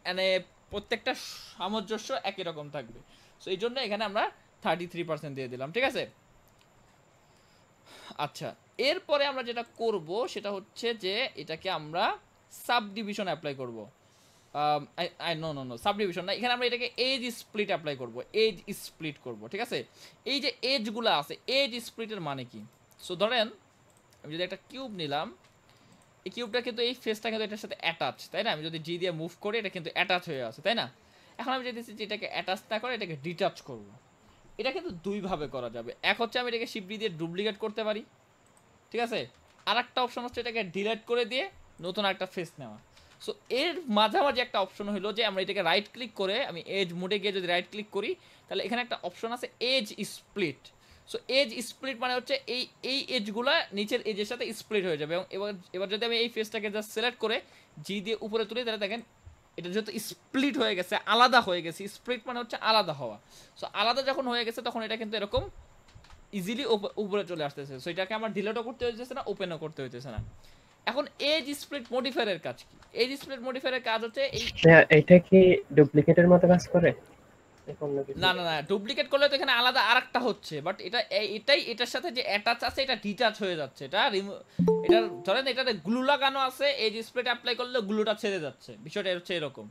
মানে প্রত্যেকটা সামঞ্জস্য একই রকম থাকবে। সো এই জন্য এখানে আমরা 33% দিয়ে দিলাম, ঠিক আছে। আচ্ছা, এরপরে আমরা যেটা করব সেটা হচ্ছে যে এটাকে আমরা সাব ডিভিশন অ্যাপ্লাই করব। No no no, sub division না, এখানে আমরা এটাকে এজ স্প্লিট অ্যাপ্লাই করব, এজ স্প্লিট করব, ঠিক আছে। এই যে এজগুলো আছে, এজ স্প্লিটের মানে কি? সো ধরেন আমি যদি একটা কিউব নিলাম, এই কিউবটা কিন্তু এই ফেসটা কিন্তু এটার সাথে অ্যাটাচ, তাই না? আমি যদি জি দিয়ে মুভ করি এটা কিন্তু অ্যাটাচ হয়ে আছে, তাই না? এখন আমি চাইতেছি যে এটাকে অ্যাটাচ না করে এটাকে ডিটাচ করব। এটা কিন্তু দুইভাবে করা যাবে। এক হচ্ছে আমি এটাকে শিফট দিয়ে ডুপ্লিকেট করতে পারি, ঠিক আছে। আর একটা অপশন হচ্ছে এটাকে ডিলিট করে দিয়ে নতুন একটা ফেস নেওয়া। সো এর মাঝামাঝি একটা অপশন হলো যে আমরা এটাকে রাইট ক্লিক করে, আমি এজ মোডে গিয়ে যদি রাইট ক্লিক করি তাহলে এখানে একটা অপশন আছে as split. So as split মানে হচ্ছে এই এই এজগুলা নিচের এজের সাথে স্প্লিট হয়ে যাবে। এবং এবার এবার যদি আমি এই ফেসটাকে জাস্ট সিলেক্ট করে জি দিয়ে উপরে তুলি তাহলে দেখেন এটা যেহেতু স্প্লিট হয়ে গেছে, আলাদা হয়ে গেছে। স্প্লিট মানে হচ্ছে আলাদা হওয়া। সো আলাদা যখন হয়ে গেছে তখন এটা কিন্তু এরকম ইজিলি উপরে চলে আসতেছে। সো এটাকে আমার ডিলিটও করতে হইতেছে না, ওপেনও করতে হইতেছে না। এখন এজ স্প্লিট মডিফায়ারের কাজ কি? এজ স্প্লিট মডিফায়ারের কাজ হচ্ছে এই, এটা কি ডুপ্লিকেটের মতো কাজ করে? না না না, ডুপ্লিকেট করলে তো এখানে আলাদা আরেকটা হচ্ছে, বাট এটা এটাই এটার সাথে যে অ্যাটাচ আছে এটা ডিটাচ হয়ে যাচ্ছে। এটা এটা ধরেন এটাতে গ্লু লাগানো আছে, এজ স্প্লিট অ্যাপ্লাই করলে গ্লুটা ছেড়ে যাচ্ছে, বিষয়টা হচ্ছে এরকম,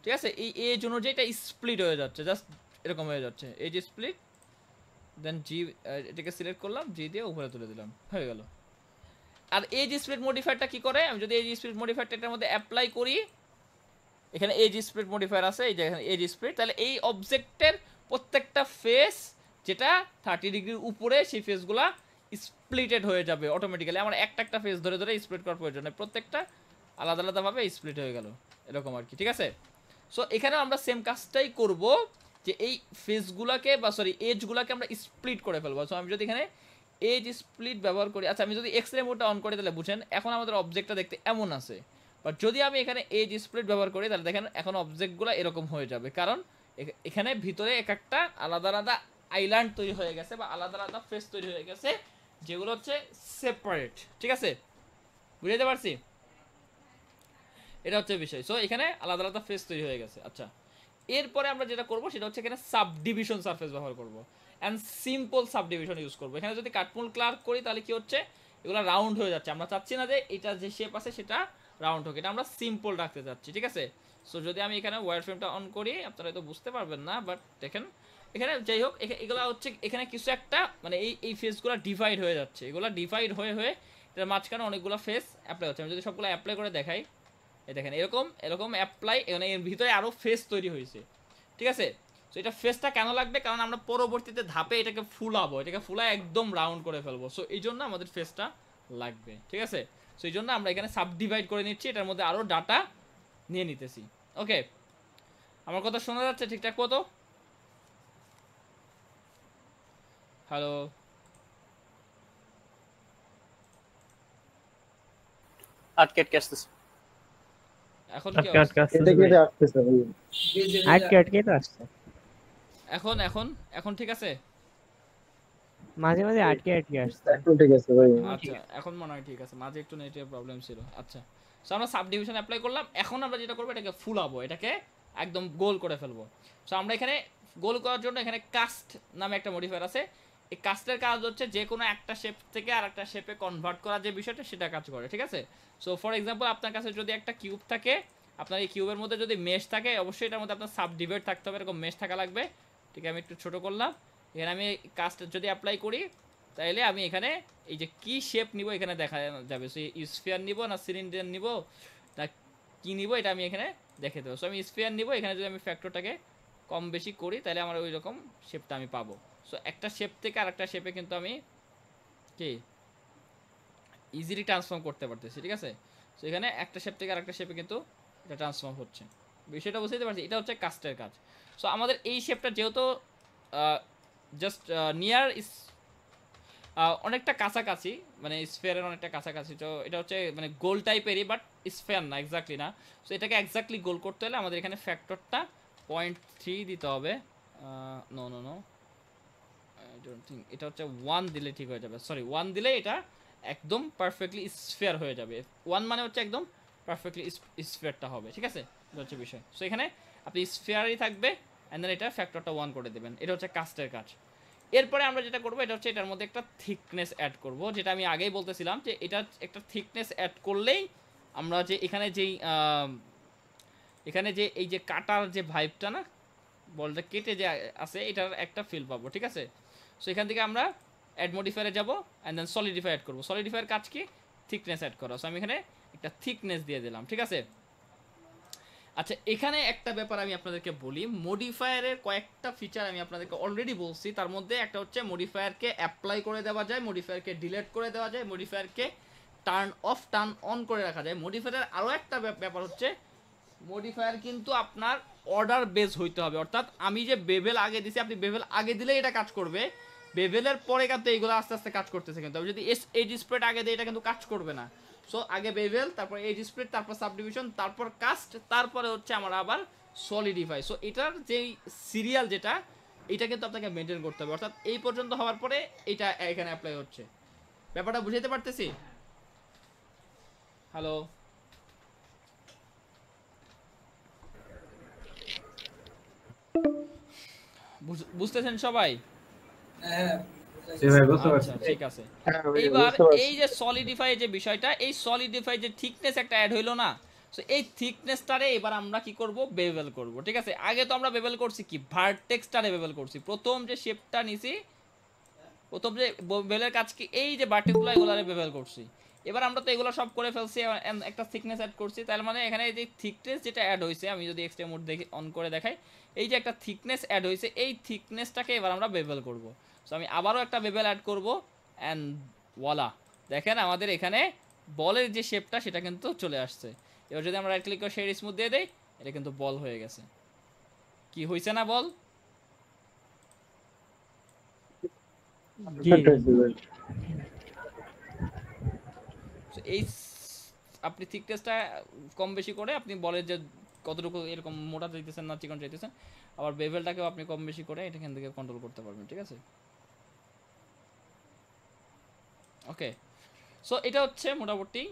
ঠিক আছে। এই এজ অনুযায়ী এটা স্প্লিট হয়ে যাচ্ছে, জাস্ট এরকম হয়ে যাচ্ছে এজ স্প্লিট। দেন জি, এটাকে সিলেক্ট করলাম, জি দিয়ে উপরে তুলে দিলাম, হয়ে গেল। আর এজ স্প্লিট মডিফায়ারটা কি করে? আমি যদি এজ স্প্লিট মডিফায়ারটা এটার মধ্যে অ্যাপ্লাই করি, এখানে এজ স্প্লিট মডিফায়ার আছে, এই যে এখানে এজ স্প্লিট, তাহলে এই অবজেক্টের প্রত্যেকটা ফেস যেটা 30 ডিগ্রির উপরে সেই ফেসগুলা স্প্লিটেড হয়ে যাবে অটোমেটিক্যালি। আমার একটা একটা ফেস ধরে ধরে স্প্লিট করার প্রয়োজন নেই, প্রত্যেকটা আলাদা আলাদাভাবে স্প্লিট হয়ে গেল, এরকম আর কি, ঠিক আছে। সো এখানেও আমরা সেম কাজটাই করব, যে এই ফেসগুলোকে বা সরি এজগুলোকে আমরা স্প্লিট করে ফেলবো। সো আমি যদি এখানে এজ স্প্লিট ব্যবহার করি, আচ্ছা আমি যদি এক্সরে মোডটা অন করি তাহলে বুঝেন এখন আমাদের অবজেক্টটা দেখতে এমন আছে। বাট যদি আমি এখানে এজ স্প্লিট ব্যবহার করি তাহলে দেখেন এখন অবজেক্টগুলো এরকম হয়ে যাবে, কারণ এখানে ভিতরে এক একটা আলাদা আলাদা আইল্যান্ড তৈরি হয়ে গেছে বা আলাদা আলাদা ফেস তৈরি হয়ে গেছে, যেগুলো হচ্ছে সেপারেট, ঠিক আছে। বুঝতে পারছি, এটা হচ্ছে বিষয়। সো এখানে আলাদা আলাদা ফেস তৈরি হয়ে গেছে। আচ্ছা, এরপরে আমরা যেটা করব সেটা হচ্ছে এখানে সাব ডিভিশন সারফেস ব্যবহার করব and simple sub division use করব। এখানে যদি কাটমুল ক্লার্ক করি তাহলে কি হচ্ছে, এগুলো রাউন্ড হয়ে যাচ্ছে। আমরা চাচ্ছি না যে এটা যে শেপ আছে সেটা রাউন্ড হোক, এটা আমরা সিম্পল রাখতে চাচ্ছি, ঠিক আছে। সো যদি আমি এখানে ওয়ার ফ্রেমটা অন করি আপনারা হয়তো বুঝতে পারবেন না, বাট দেখেন এখানে যাই হোক এগুলো হচ্ছে এখানে কিছু একটা মানে এই ফেসগুলো ডিভাইড হয়ে যাচ্ছে, এগুলো ডিভাইড হয়ে হয়ে এটার মাঝখানে অনেকগুলো ফেস অ্যাপ্লাই হচ্ছে। আমি যদি সবগুলো অ্যাপ্লাই করে দেখাই, এই দেখেন এরকম এরকম অ্যাপ্লাই, মানে এর ভিতরে আরও ফেস তৈরি হয়েছে, ঠিক আছে। সো এটা ফেসটা কেন লাগবে, কারণ আমরা পরবর্তীতে ধাপে এটাকে ফুলাবো, এটাকে ফুলায় একদম রাউন্ড করে ফেলবো। সো এই জন্য আমাদের ফেসটা লাগবে, ঠিক আছে। সো এই জন্য আমরা এখানে সাব ডিভাইড করে নিচ্ছি, এটার মধ্যে আরও ডাটা নিয়ে নিতেছি। ওকে, আমার কথা শোনা যাচ্ছে ঠিকঠাক মতো? হ্যালো, আটকে আটকে আসতেছে। এখন কি আটকে আটকে আসতেছে ভাই। আটকে আটকে তো আসছে। এখন এখন এখন ঠিক আছে? মাঝে মাঝে আটকে আটকে আসছে। এখন ঠিক আছে ভাই। আচ্ছা, এখন মনে হয় ঠিক আছে, মাঝে একটু নেটের প্রবলেম ছিল। আচ্ছা, সো আমরা সাব ডিভিশন অ্যাপ্লাই করলাম, এখন আমরা যেটা করবো এটাকে ফুলাবো, এটাকে একদম গোল করে ফেলবো। সো আমরা এখানে গোল করার জন্য এখানে কাস্ট নামে একটা মডিফায়ার আছে। এই কাস্টের কাজ হচ্ছে যে কোনো একটা শেপ থেকে আর একটা শেপে কনভার্ট করা যে বিষয়টা সেটা কাজ করে, ঠিক আছে। সো ফর এক্সাম্পল আপনার কাছে যদি একটা কিউব থাকে, আপনার এই কিউবের মধ্যে যদি মেশ থাকে, অবশ্যই এটার মধ্যে আপনার সাব ডিভাইড থাকতে হবে, এরকম মেশ থাকা লাগবে। ঠিক আছে, আমি একটু ছোটো করলাম। এখানে আমি কাস্ট যদি অ্যাপ্লাই করি তাইলে আমি এখানে এই যে কি শেপ নিব এখানে দেখা যাবে। সো স্ফিয়ার নিব না সিলিন্ডার নিব না কি নিব এটা আমি এখানে দেখে দেবো। সো আমি স্ফিয়ার নিব, এখানে যদি আমি ফ্যাক্টরটাকে কম বেশি করি তাহলে আমার ওই রকম শেপটা আমি পাবো। সো একটা শেপ থেকে আরেকটা শেপে কিন্তু আমি কি ইজিলি ট্রান্সফর্ম করতে পারতেছি, ঠিক আছে। সো এখানে একটা শেপ থেকে আরেকটা শেপে কিন্তু এটা ট্রান্সফর্ম হচ্ছে, বিষয়টা বুঝতে পারছি। এটা হচ্ছে কাস্টের কাজ। সো আমাদের এই শেপটা যেহেতু জাস্ট নিয়ার অনেকটা কাছাকাছি, মানে স্ফেয়ারের অনেকটা কাছাকাছি, তো এটা হচ্ছে মানে গোল টাইপেরই, বাট স্ফেয়ার না, এক্স্যাক্টলি না। সো এটাকে এক্স্যাক্টলি গোল করতে হলে আমাদের এখানে ফ্যাক্টরটা 0.3 দিতে হবে। নো নো নো, এটা হচ্ছে 1 দিলে ঠিক হয়ে যাবে। সরি, 1 দিলে এটা একদম পারফেক্টলি স্ফেয়ার হয়ে যাবে। 1 মানে হচ্ছে একদম পারফেক্টলি স্ফেয়ারটা হবে, ঠিক আছে। এটা হচ্ছে বিষয়। সো এখানে আপনি স্ফিয়ারই থাকবে অ্যান্ড দেন এটা ফ্যাক্টরটা 1 করে দেবেন। এটা হচ্ছে কাস্টের কাজ। এরপরে আমরা যেটা করবো এটা হচ্ছে এটার মধ্যে একটা থিকনেস অ্যাড করব, যেটা আমি আগেই বলতেছিলাম যে এটা একটা থিকনেস অ্যাড করলেই আমরা যে এখানে যে এই যে কাটার যে ভাইবটা না, বলটা কেটে যে আছে এটার একটা ফিল পাবো, ঠিক আছে। সো এখান থেকে আমরা অ্যাড মডিফায়ারে যাব অ্যান্ড দেন সলিডিফাই অ্যাড করবো। সলিডিফায়ার কাজ কি? থিকনেস অ্যাড করা। সো আমি এখানে একটা থিকনেস দিয়ে দিলাম, ঠিক আছে। আচ্ছা, এখানে একটা ব্যাপার আমি আপনাদেরকে বলি, মডিফায়ারের কয়েকটা ফিচার আমি আপনাদেরকে অলরেডি বলছি। তার মধ্যে একটা হচ্ছে মডিফায়ারকে অ্যাপ্লাই করে দেওয়া যায়, মডিফায়ারকে ডিলিট করে দেওয়া যায়, মডিফায়ারকে টার্ন অফ টার্ন অন করে রাখা যায়। মডিফায়ারের আরও একটা ব্যাপার হচ্ছে মডিফায়ার কিন্তু আপনার অর্ডার বেস হইতে হবে, অর্থাৎ আমি যে বেভেল আগে দিছি আপনি বেভেল আগে দিলেই এটা কাজ করবে, বেভেলের পরে কিন্তু এইগুলো আস্তে আস্তে কাজ করতেছে। কিন্তু আমি যদি এজ স্প্রেড আগে দিই এটা কিন্তু কাজ করবে না। সো আগে বেভেল, তারপর এজ স্প্রেড, তারপর সাবডিভিশন, তারপর কাস্ট, তারপরে হচ্ছে আমার আবার সলিডিফাই। সো এটার যেই সিরিয়াল যেটা, এটা কিন্তু আপনাকে মেনটেন করতে হবে, অর্থাৎ এই পর্যন্ত হওয়ার পরে এটা এখানে অ্যাপ্লাই হচ্ছে। ব্যাপারটা বুঝাইতে পারতেছি? হ্যালো, বুঝতেছেন সবাই? আচ্ছা, ঠিক আছে। এইবার এই যে সলিডিফাই যে বিষয়টা, এই সলিডিফাই যে থিকনেস একটা অ্যাড হইলো না, সো এই থিকনেসটারে এবার আমরা কি করব? বেভেল করব, ঠিক আছে। আগে তো আমরা বেভেল করছি কি? ভার্টেক্সটারে বেভেল করছি। প্রথম যে শেপটা নিছি, প্রথম যে বেভেলের কাজ কি? এই যে ভার্টেক্সগুলো এগুলারে বেভেল করছি। এবার আমরা তো এগুলো সব করে ফেলছি, একটা থিকনেস অ্যাড করছি। তার মানে এখানে যে থিকনেস যেটা অ্যাড হয়েছে, আমি যদি এক্সট্রিম মোড দেখি অন করে দেখাই, এই যে একটা থিকনেস অ্যাড হয়েছে, এই থিকনেসটাকে এবার আমরা বেভেল করব। সো আমি আবারও একটা বেভেল অ্যাড করব অ্যান্ড ওয়ালা, দেখেন আমাদের এখানে বলের যে শেপটা সেটা কিন্তু চলে আসছে। এবার যদি আমরা রাইট ক্লিক করে শেড স্মুথ দিয়ে দেই, এটা কিন্তু বল হয়ে গেছে। কি হয়েছে না বল? এই আপনি থিকনেসটা কম বেশি করে আপনি বলের যে কতটুকু এরকম মোটা চাইতেছেন না চিকন চাইতেছেন, আবার বেভেলটাকেও আপনি কম বেশি করে এটা এখান থেকে কন্ট্রোল করতে পারবেন, ঠিক আছে। ওকে, সো এটা হচ্ছে মোটামুটি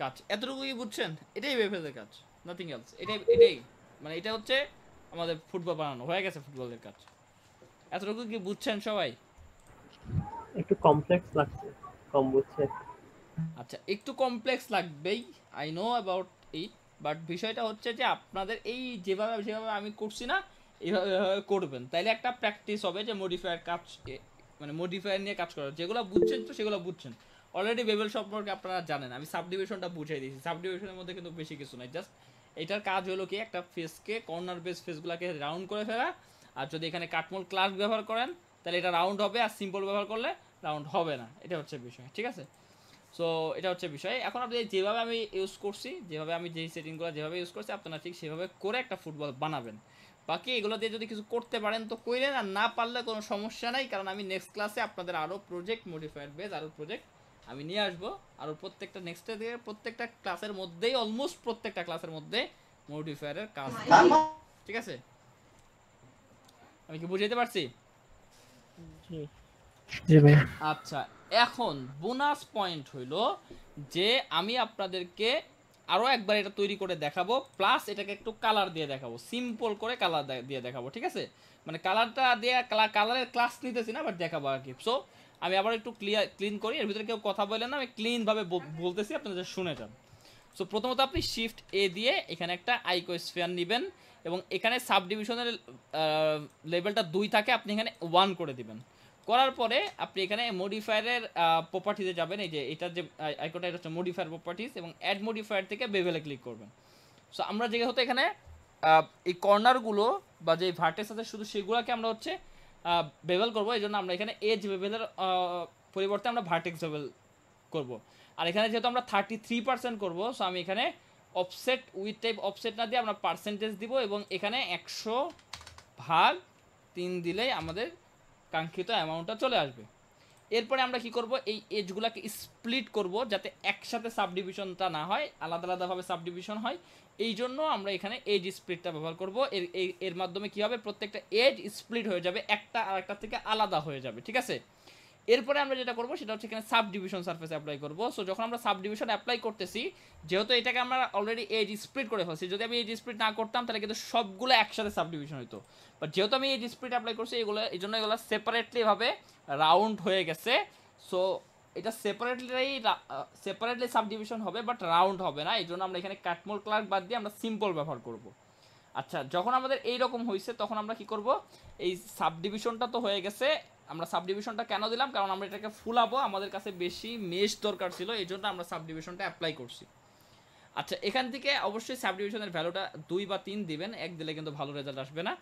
কাজ। এতটুকুই বুঝছেন? এটাই বেভেলের কাজ, নাথিং এলস। এটাই মানে এটা হচ্ছে আমাদের ফুটবল বানানো হয়ে গেছে, ফুটবলের কাজ। এতটুকু কি বুঝছেন সবাই? একটু কমপ্লেক্স লাগছে, কম বুঝছে। আচ্ছা, একটু কমপ্লেক্স লাগবেই, I know about it, but বিষয়টা হচ্ছে যে আপনাদের এই যেভাবে আমি করছি না, এইভাবে করবেন, তাইলে একটা প্র্যাকটিস হবে যে মডিফায়ার কাজ, মানে মডিফায়ার নিয়ে কাজ করার। যেগুলো বুঝছেন তো সেগুলো বুঝছেন অলরেডি, বেভেল সম্পর্কে আপনারা জানেন। আমি সাবডিভিশনটা বুঝাই দিয়েছি, সাবডিভিশনের মধ্যে কিন্তু বেশি কিছু নাই, জাস্ট এটার কাজ হলো কি একটা ফেসকে, কর্নার বেস ফেসগুলোকে রাউন্ড করে ফেলা। আর যদি এখানে কাটমোল ক্লাস ব্যবহার করেন তাহলে এটা রাউন্ড হবে, আর সিম্পল ব্যবহার করলে রাউন্ড হবে না। এটা হচ্ছে বিষয়, ঠিক আছে। সো এটা হচ্ছে বিষয়। এখন আপনি যেভাবে আমি ইউজ করছি, যেভাবে আমি যেই সেটিংগুলো যেভাবে ইউজ করছি, আপনারা ঠিক সেভাবে করে একটা ফুটবল বানাবেন। বাকি এগুলো দিয়ে যদি কিছু করতে পারেন তো কইলেন, আর না পারলে কোনো সমস্যা নাই, কারণ আমি নেক্সট ক্লাসে আপনাদের আরও প্রজেক্ট, মডিফায়ার বেস আরও প্রজেক্ট আমি নিয়ে আসবো। আরও প্রত্যেকটা নেক্সটের দিকে প্রত্যেকটা ক্লাসের মধ্যেই, অলমোস্ট প্রত্যেকটা ক্লাসের মধ্যে মডিফায়ারের কাজ, ঠিক আছে। আমি কি বুঝাইতে পারছি? আচ্ছা, এখন বোনাস পয়েন্ট হইল যে আমি আপনাদেরকে আরও একবার এটা তৈরি করে দেখাবো, প্লাস এটাকে একটু কালার দিয়ে দেখাবো, সিম্পল করে কালার দিয়ে দেখাবো, ঠিক আছে। মানে কালারটা দিয়ে কালারের ক্লাস নিতেছি না, বাট দেখাবো আর কি। সো আমি আবার একটু ক্লিন করি, এর ভিতরে কেউ কথা বলেন না, আমি ক্লিনভাবে বলতেছি, আপনাদের শুনে যান। সো প্রথমত আপনি শিফট এ দিয়ে এখানে একটা আইকোস্ফিয়ার নেবেন, এবং এখানে সাব ডিভিশনের লেভেলটা 2 থাকে, আপনি এখানে 1 করে দিবেন। করার পরে আপনি এখানে মডিফায়ারের প্রপার্টিতে যাবেন, এই যে এটার যে আইকনটা, এটা হচ্ছে মডিফায়ার প্রপার্টিস, এবং অ্যাড মডিফায়ার থেকে বেভেলে ক্লিক করবেন। সো আমরা যেহেতু এখানে এই কর্নারগুলো বা যে ভার্টেক্স আছে শুধু সেগুলোকে আমরা হচ্ছে বেভেল করবো, এই জন্য আমরা এখানে এজ বেভেলের পরিবর্তে আমরা ভার্টেক্স বেভেল করবো। আর এখানে যেহেতু আমরা 33% করবো, সো আমি এখানে অফসেট উইথ টাইপ অফসেট না দিয়ে আমরা পার্সেন্টেজ দিব, এবং এখানে 100/3 দিলেই আমাদের কাঙ্ক্ষিত অ্যামাউন্টটা চলে আসবে। এরপরে আমরা কি করব? এই এজগুলোকে স্প্লিট করব, যাতে একসাথে সাবডিভিশনটা না হয়, আলাদা আলাদাভাবে সাবডিভিশন হয়। এই জন্য আমরা এখানে এজ স্প্লিটটা ব্যবহার করব। এর মাধ্যমে কি হবে? প্রত্যেকটা এজ স্প্লিট হয়ে যাবে, একটা আরেকটা থেকে আলাদা হয়ে যাবে, ঠিক আছে। এরপরে আমরা যেটা করব সেটা হচ্ছে এখানে সাব ডিভিশন সারফেস অ্যাপ্লাই করব। সো যখন আমরা সাব ডিভিশন অ্যাপ্লাই করতেছি, যেহেতু এটাকে আমরা অলরেডি এজ স্প্লিট করে ফেলছি, যদি আমি এজ স্প্লিট না করতাম তাহলে কিন্তু সবগুলো একসাথে সাব ডিভিশন হতো, বাট যেহেতু আমি এজ স্প্লিট অ্যাপ্লাই করছি এগুলো, এই জন্য এগুলো সেপারেটলি ভাবে রাউন্ড হয়ে গেছে। সো এটা সেপারেটলি সাব ডিভিশন হবে বাট রাউন্ড হবে না, এই জন্য আমরা এখানে কাটমোল ক্লার্ক বাদ দিয়ে আমরা সিম্পল ব্যবহার করব। আচ্ছা, যখন আমাদের এইরকম হয়েছে তখন আমরা কি করব, এই সাব ডিভিশনটা তো হয়ে গেছে, আমরা সাব ডিভিশনটা কেন দিলাম, কারণ আমরা এটাকে ফুলাবো, আমাদের কাছে বেশি মেশ দরকার ছিল, এই জন্য আমরা সাব ডিভিশনটা অ্যাপ্লাই করছি। আচ্ছা, এখান থেকে অবশ্যই সাব ডিভিশনের ভ্যালুটা 2 বা 3 দিবেন, 1 দিলে কিন্তু ভালো রেজাল্ট আসবে না।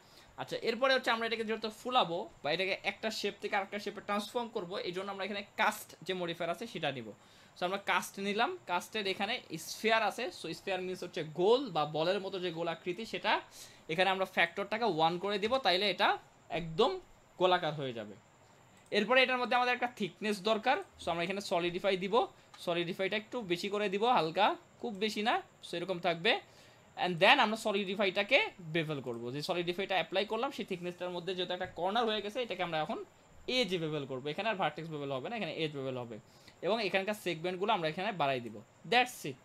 আচ্ছা, এরপরে হচ্ছে আমরা এটাকে যেহেতু ফুলাবো বা এটাকে একটা শেপ থেকে আরেকটা শেপে ট্রান্সফর্ম করব, এই জন্য আমরা এখানে কাস্ট যে মডিফায়ার আছে সেটা নিব। সো আমরা কাস্ট নিলাম, কাস্টের এখানে স্ফিয়ার আছে, সো স্ফিয়ার মিনস হচ্ছে গোল বা বলের মতো যে গোল আকৃতি, সেটা এখানে আমরা ফ্যাক্টরটাকে 1 করে দিব, তাইলে এটা একদম গোলাকার হয়ে যাবে। এরপরে এটার মধ্যে আমাদের একটা থিকনেস দরকার, সো আমরা এখানে সলিডিফাই দিব, সলিডিফাইটা একটু বেশি করে দিব, হালকা, খুব বেশি না, সো এরকম থাকবে। অ্যান্ড দেন আমরা সলিডিফাইটাকে বেভেল করব, যে সলিডিফাইটা অ্যাপ্লাই করলাম সেই থিকনেসটার মধ্যে যেহেতু একটা কর্নার হয়ে গেছে, এটাকে আমরা এখন এজ বেভেল করব, এখানে আর ভার্টেক্স বেভেল হবে না, এখানে এজ বেভেল হবে, এবং এখানকার সেগমেন্টগুলো আমরা এখানে বাড়াই দিব। দ্যাটস ইট,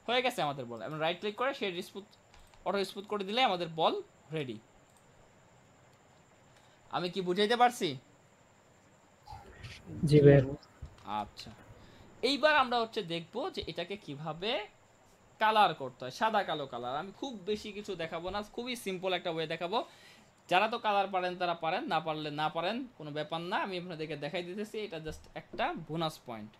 হয়ে গেছে আমাদের বল। আমরা রাইট ক্লিক করে শেড স্মুথ, অটো স্মুথ করে দিলে আমাদের বল রেডি। আমি কি বুঝাইতে পারছি? জি ভাই। আচ্ছা, এইবার আমরা হচ্ছে দেখবো যে এটাকে কিভাবে কালার করতে হয়, সাদা কালো কালার। আমি খুব বেশি কিছু দেখাবো না, খুবই সিম্পল একটা ওয়ে দেখাবো, যারা তো কালার পারেন তারা পারেন, না পারলে না পারেন, কোনো ব্যাপার না, আমি আপনাদেরকে দেখাই দিতেছি, এটা জাস্ট একটা বোনাস পয়েন্ট।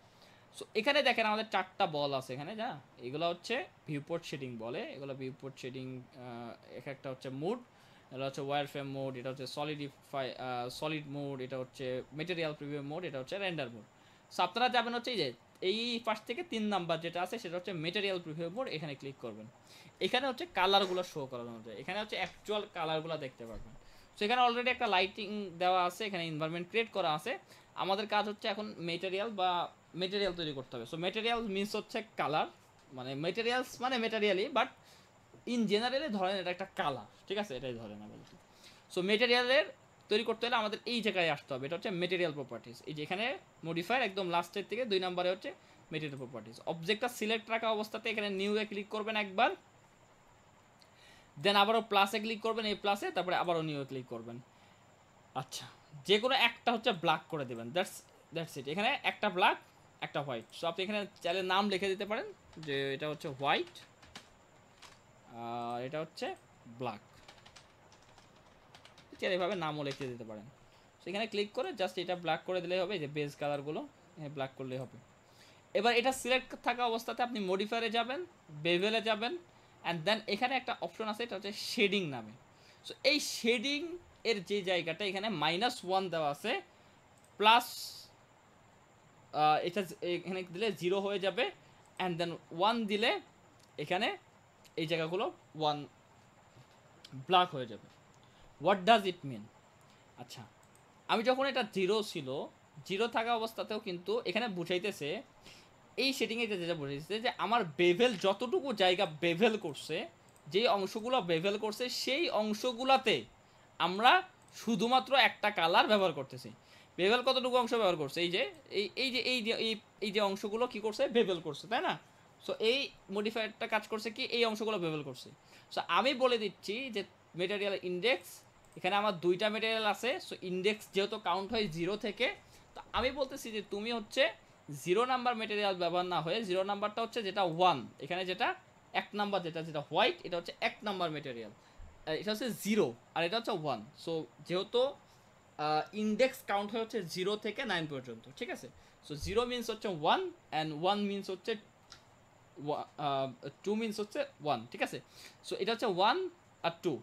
সো এখানে দেখেন আমাদের 4টা বল আছে এখানে, যা এগুলো হচ্ছে ভিউপোর্ট শেডিং বলে, এগুলো ভিউপোর্ট শেডিং, একটা হচ্ছে মুড, এটা হচ্ছে ওয়্যার ফ্রেম মোড, এটা হচ্ছে সলিড মোড, এটা হচ্ছে মেটেরিয়াল প্রিভিউ মোড, এটা হচ্ছে রেন্ডার মোড। সো আপনারা যাবেন হচ্ছে এই যে এই পাশ থেকে 3 নাম্বার যেটা আছে সেটা হচ্ছে মেটেরিয়াল প্রিভিউ মোড, এখানে ক্লিক করবেন, এখানে হচ্ছে কালারগুলো শো করানো যায়, এখানে হচ্ছে অ্যাকচুয়াল কালারগুলো দেখতে পারবেন। সো এখানে অলরেডি একটা লাইটিং দেওয়া আছে, এখানে এনভায়রনমেন্ট ক্রিয়েট করা আছে, আমাদের কাজ হচ্ছে এখন মেটেরিয়াল তৈরি করতে হবে। সো মেটেরিয়াল মিনস হচ্ছে কালার, মানে মেটেরিয়ালস মানে মেটেরিয়ালই, বাট ইন জেনারেলি ধরেন এটা একটা কালার, ঠিক আছে, এটাই ধরেন আমাদের। সো মেটেরিয়ালের তৈরি করতে হলে আমাদের এই জায়গায় আসতে হবে, এটা হচ্ছে মেটেরিয়াল প্রপার্টিস, এই যে এখানে মডিফায়ার একদম লাস্টের থেকে 2 নম্বরে হচ্ছে মেটেরিয়াল প্রপার্টিস। অবজেক্টটা সিলেক্ট রাখা অবস্থাতে এখানে নিউয়ে ক্লিক করবেন একবার, দেন আবারও প্লাসে ক্লিক করবেন, এই প্লাসে, তারপরে আবারও নিউয়ে ক্লিক করবেন। আচ্ছা, যে কোনো একটা হচ্ছে ব্ল্যাক করে দেবেন, দ্যাটস ইট। এখানে একটা ব্ল্যাক একটা হোয়াইট, সো আপনি এখানে চাইলে নাম লিখে দিতে পারেন যে এটা হচ্ছে হোয়াইট আর এটা হচ্ছে ব্ল্যাক, চাইলে এভাবে নামও লিখে দিতে পারেন। সেখানে ক্লিক করে জাস্ট এটা ব্ল্যাক করে দিলেই হবে, যে বেস কালারগুলো ব্ল্যাক করলেই হবে। এবার এটা সিলেক্ট থাকা অবস্থাতে আপনি মডিফায়ারে যাবেন, বেভেলে যাবেন, অ্যান্ড দেন এখানে একটা অপশন আছে, এটা হচ্ছে শেডিং নামে। সো এই শেডিং এর যে জায়গাটা এখানে -1 দেওয়া আছে, প্লাস এটা এখানে দিলে 0 হয়ে যাবে, অ্যান্ড দেন 1 দিলে এখানে এই জায়গাগুলো 1 ব্ল্যাক হয়ে যাবে। হোয়াট ডাজ ইট মিন? আচ্ছা, আমি যখন এটা 0 ছিল, 0 থাকা অবস্থাতেও কিন্তু এখানে বুঝাইতেছে, এই সেটিংয়ে যেটা বুঝাইতেছে যে আমার বেভেল যতটুকু জায়গা বেভেল করছে, যেই অংশগুলো বেভেল করছে সেই অংশগুলোতে আমরা শুধুমাত্র একটা কালার ব্যবহার করতেছি। বেভেল কতটুকু অংশ ব্যবহার করছে, এই যে অংশগুলো কি করছে, বেভেল করছে, তাই না? সো এই মডিফায়ারটা কাজ করছে কি, এই অংশগুলো বেভেল করছে। সো আমি বলে দিচ্ছি যে মেটেরিয়াল ইন্ডেক্স, এখানে আমার 2টা মেটেরিয়াল আছে, সো ইন্ডেক্স যেহেতু কাউন্ট হয় 0 থেকে, তো আমি বলতেছি যে তুমি হচ্ছে 0 নাম্বার মেটেরিয়াল ব্যবহার না হয়ে 0 নাম্বারটা হচ্ছে যেটা 1, এখানে যেটা 1 নাম্বার, যেটা হোয়াইট, এটা হচ্ছে 1 নাম্বার মেটেরিয়াল, এটা হচ্ছে 0 আর এটা হচ্ছে 1। সো যেহেতু ইন্ডেক্স কাউন্ট হয় হচ্ছে 0 থেকে 9 পর্যন্ত, ঠিক আছে? সো 0 মিনস হচ্ছে 1 অ্যান্ড 1 মিনস হচ্ছে 2 মিনস হচ্ছে 1, ঠিক আছে? সো এটা হচ্ছে 1 আর 2,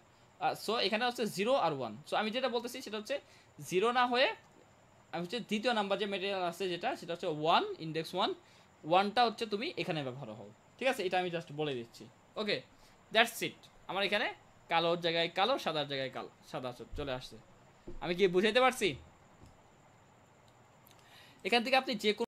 সো এখানে হচ্ছে 0 আর 1। সো আমি যেটা বলতেছি সেটা হচ্ছে 0 না হয়ে আমি হচ্ছে দ্বিতীয় নাম্বার যে মেটেরিয়াল আছে সেটা হচ্ছে 1, ইন্ডেক্স 1টা হচ্ছে তুমি এখানে ব্যবহার হও, ঠিক আছে? এটা আমি জাস্ট বলে দিচ্ছি। ওকে, দ্যাটস ইট। আমার এখানে কালোর জায়গায় কালো, সাদার জায়গায় কালো, সাদা চলে আসছে। আমি কি বুঝাইতে পারছি? এখান থেকে আপনি যে